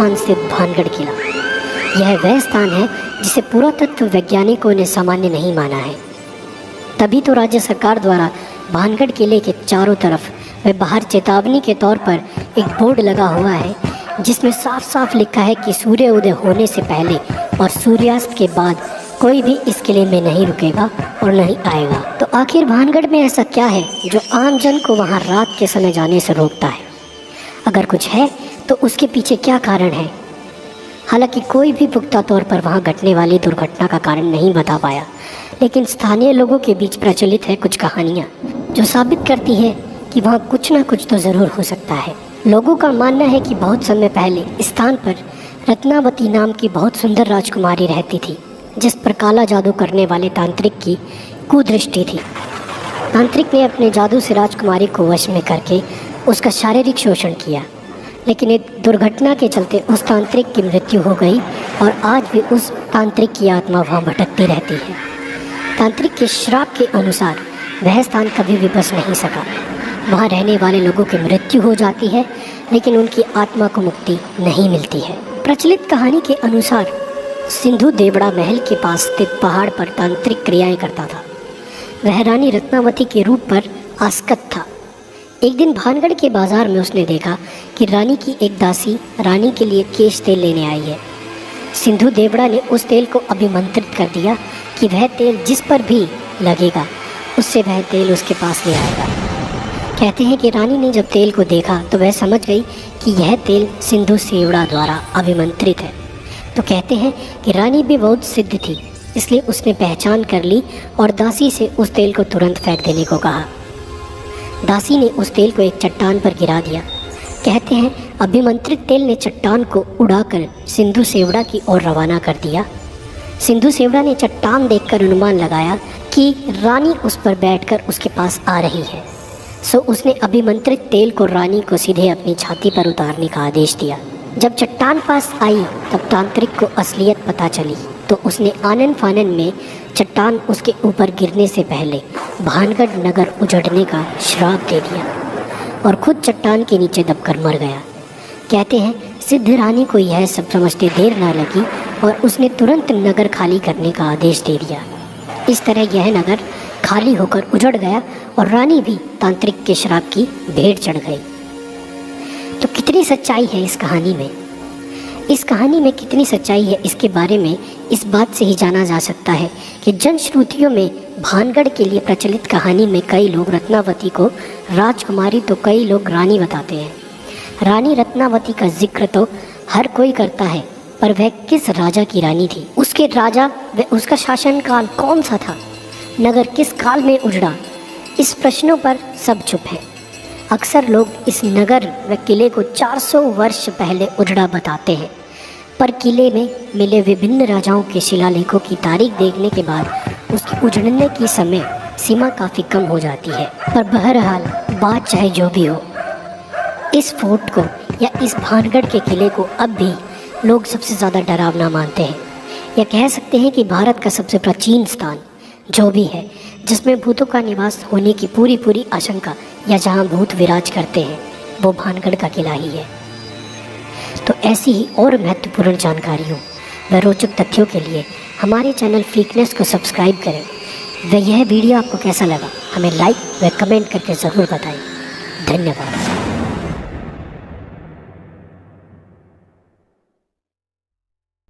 राजस्थान स्थित भानगढ़ किला। यह वह स्थान है जिसे पुरातत्व वैज्ञानिकों ने सामान्य नहीं माना है। तभी तो राज्य सरकार द्वारा भानगढ़ किले के चारों तरफ व बाहर चेतावनी के तौर पर एक बोर्ड लगा हुआ है, जिसमें साफ साफ लिखा है कि सूर्य उदय होने से पहले और सूर्यास्त के बाद कोई भी इस किले में नहीं रुकेगा और नहीं आएगा। तो आखिर भानगढ़ में ऐसा क्या है जो आम जन को वहां रात के समय जाने से रोकता है? अगर कुछ है तो उसके पीछे क्या कारण है? हालांकि कोई भी पुख्ता तौर पर वहां घटने वाली दुर्घटना का कारण नहीं बता पाया, लेकिन स्थानीय लोगों के बीच प्रचलित है कुछ कहानियाँ जो साबित करती है कि वहाँ कुछ ना कुछ तो ज़रूर हो सकता है। लोगों का मानना है कि बहुत समय पहले इस स्थान पर रत्नावती नाम की बहुत सुंदर राजकुमारी रहती थी, जिस पर काला जादू करने वाले तांत्रिक की कुदृष्टि थी। तांत्रिक ने अपने जादू से राजकुमारी को वश में करके उसका शारीरिक शोषण किया, लेकिन एक दुर्घटना के चलते उस तांत्रिक की मृत्यु हो गई और आज भी उस तांत्रिक की आत्मा वहाँ भटकती रहती है। तांत्रिक के श्राप के अनुसार वह स्थान कभी भी बच नहीं सका। वहाँ रहने वाले लोगों की मृत्यु हो जाती है, लेकिन उनकी आत्मा को मुक्ति नहीं मिलती है। प्रचलित कहानी के अनुसार सिंधु देवड़ा महल के पास स्थित पहाड़ पर तांत्रिक क्रियाएं करता था। वह रानी रत्नावती के रूप पर आसक्त था। एक दिन भानगढ़ के बाजार में उसने देखा कि रानी की एक दासी रानी के लिए केश तेल लेने आई है। सिंधु देवड़ा ने उस तेल को अभिमंत्रित कर दिया कि वह तेल जिस पर भी लगेगा उससे वह तेल उसके पास ले आएगा। कहते हैं कि रानी ने जब तेल को देखा तो वह समझ गई कि यह तेल सिंधु देवड़ा द्वारा अभिमंत्रित है। तो कहते हैं कि रानी भी बहुत सिद्ध थी, इसलिए उसने पहचान कर ली और दासी से उस तेल को तुरंत फेंक देने को कहा। दासी ने उस तेल को एक चट्टान पर गिरा दिया। कहते हैं अभिमंत्रित तेल ने चट्टान को उड़ाकर सिंधु देवड़ा की ओर रवाना कर दिया। सिंधु देवड़ा ने चट्टान देखकर अनुमान लगाया कि रानी उस पर बैठकर उसके पास आ रही है, सो उसने अभिमंत्रित तेल को रानी को सीधे अपनी छाती पर उतारने का आदेश दिया। जब चट्टान पास आई तब तांत्रिक को असलियत पता चली, तो उसने आनन फानन में चट्टान उसके ऊपर गिरने से पहले भानगढ़ नगर उजड़ने का श्राप दे दिया और खुद चट्टान के नीचे दबकर मर गया। कहते हैं सिद्ध रानी को यह सब समझते देर न लगी और उसने तुरंत नगर खाली करने का आदेश दे दिया। इस तरह यह नगर खाली होकर उजड़ गया और रानी भी तांत्रिक के श्राप की भेंट चढ़ गई। तो कितनी सच्चाई है इस कहानी में? इस कहानी में कितनी सच्चाई है इसके बारे में इस बात से ही जाना जा सकता है कि जनश्रुतियों में भानगढ़ के लिए प्रचलित कहानी में कई लोग रत्नावती को राजकुमारी तो कई लोग रानी बताते हैं। रानी रत्नावती का जिक्र तो हर कोई करता है, पर वह किस राजा की रानी थी? उसके राजा व उसका शासनकाल कौन सा था? नगर किस काल में उजड़ा? इस प्रश्नों पर सब चुप है। अक्सर लोग इस नगर व किले को 400 वर्ष पहले उजड़ा बताते हैं, पर किले में मिले विभिन्न राजाओं के शिलालेखों की तारीख देखने के बाद उसके उजड़ने की समय सीमा काफ़ी कम हो जाती है। पर बहरहाल बात चाहे जो भी हो, इस फोर्ट को या इस भानगढ़ के किले को अब भी लोग सबसे ज़्यादा डरावना मानते हैं, या कह सकते हैं कि भारत का सबसे प्राचीन स्थान जो भी है, जिसमें भूतों का निवास होने की पूरी आशंका या जहां भूत विराज करते हैं, वो भानगढ़ का किला ही है। तो ऐसी ही और महत्वपूर्ण जानकारियों व रोचक तथ्यों के लिए हमारे चैनल फ्रीकनेस को सब्सक्राइब करें। व यह वीडियो आपको कैसा लगा हमें लाइक व कमेंट करके ज़रूर बताएं। धन्यवाद।